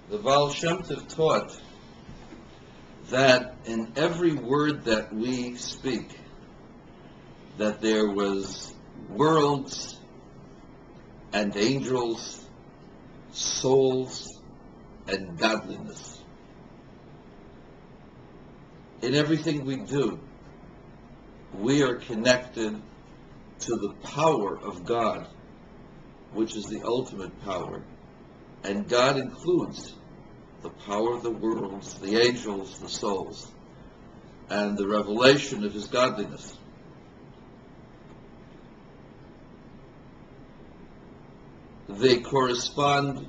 The Baal Shem Tov taught that in every word that we speak, that there was worlds and angels, souls and godliness. In everything we do, we are connected to the power of God, which is the ultimate power. And God includes the power of the worlds, the angels, the souls, and the revelation of His godliness. They correspond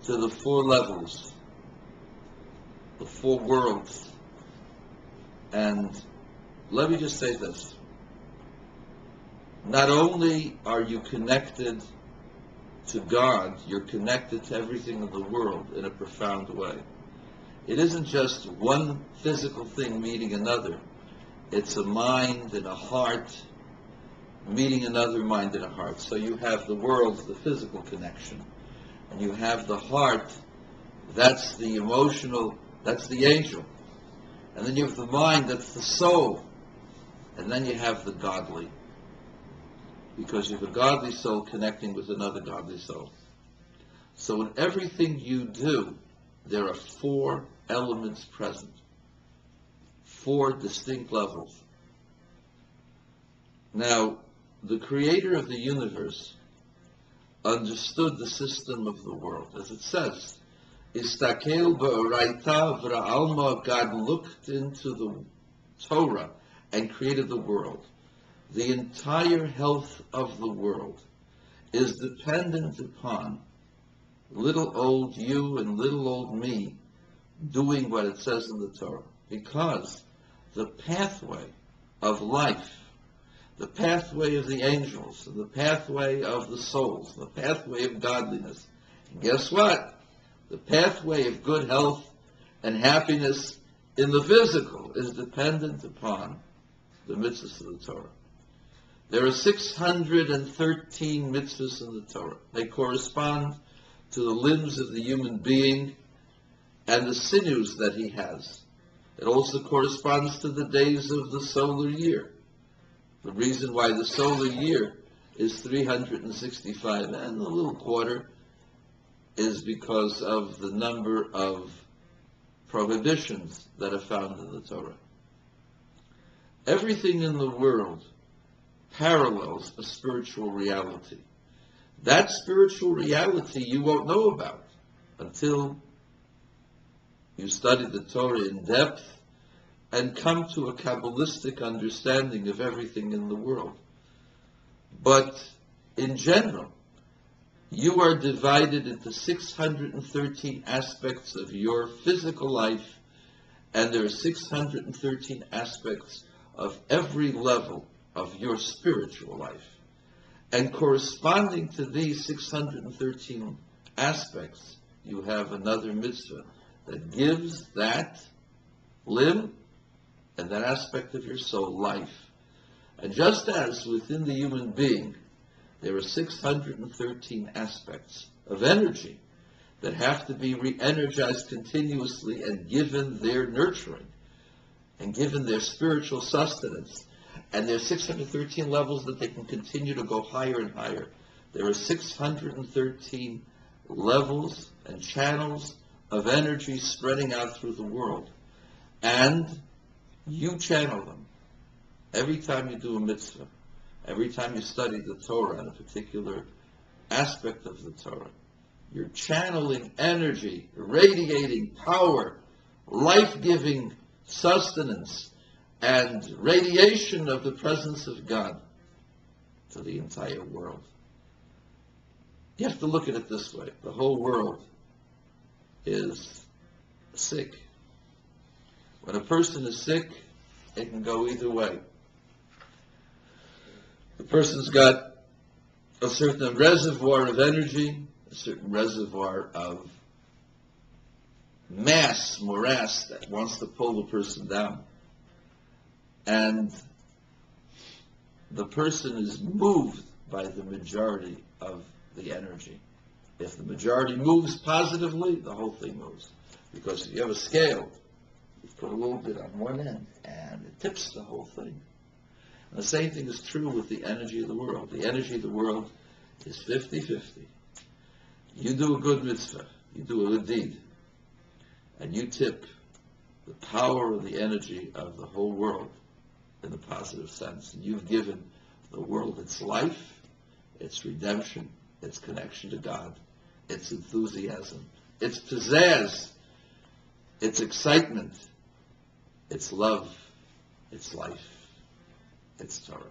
to the four levels, the four worlds. And let me just say this. Not only are you connected to God, you're connected to everything in the world in a profound way. It isn't just one physical thing meeting another. It's a mind and a heart meeting another mind and a heart. So you have the world, the physical connection. And you have the heart, that's the emotional, that's the angel. And then you have the mind, that's the soul. And then you have the godly. Because you have a godly soul connecting with another godly soul. So in everything you do, there are four elements present. Four distinct levels. Now, the creator of the universe understood the system of the world. As it says, Istakel ba'oraita v'ra'alma, God looked into the Torah and created the world. The entire health of the world is dependent upon little old you and little old me doing what it says in the Torah. Because the pathway of life, the pathway of the angels, and the pathway of the souls, the pathway of godliness, and guess what? The pathway of good health and happiness in the physical is dependent upon the mitzvahs of the Torah. There are 613 mitzvahs in the Torah. They correspond to the limbs of the human being and the sinews that he has. It also corresponds to the days of the solar year. The reason why the solar year is 365 and a little quarter is because of the number of prohibitions that are found in the Torah. Everything in the world parallels a spiritual reality. That spiritual reality you won't know about until you study the Torah in depth and come to a Kabbalistic understanding of everything in the world. But in general, you are divided into 613 aspects of your physical life, and there are 613 aspects of every level of your spiritual life. And corresponding to these 613 aspects, you have another mitzvah that gives that limb and that aspect of your soul life. And just as within the human being, there are 613 aspects of energy that have to be re-energized continuously and given their nurturing and given their spiritual sustenance. And there are 613 levels that they can continue to go higher and higher. There are 613 levels and channels of energy spreading out through the world. And you channel them. Every time you do a mitzvah, every time you study the Torah and a particular aspect of the Torah, you're channeling energy, radiating power, life-giving sustenance, and radiation of the presence of God to the entire world. You have to look at it this way. The whole world is sick. When a person is sick, it can go either way. The person's got a certain reservoir of energy, a certain reservoir of morass that wants to pull the person down. And the person is moved by the majority of the energy. If the majority moves positively, the whole thing moves. Because if you have a scale, you put a little bit on one end, and it tips the whole thing. And the same thing is true with the energy of the world. The energy of the world is 50-50. You do a good mitzvah, you do a good deed, and you tip the power of the energy of the whole world in the positive sense. And you've given the world its life, its redemption, its connection to God, its enthusiasm, its pizzazz, its excitement, its love, its life, its Torah.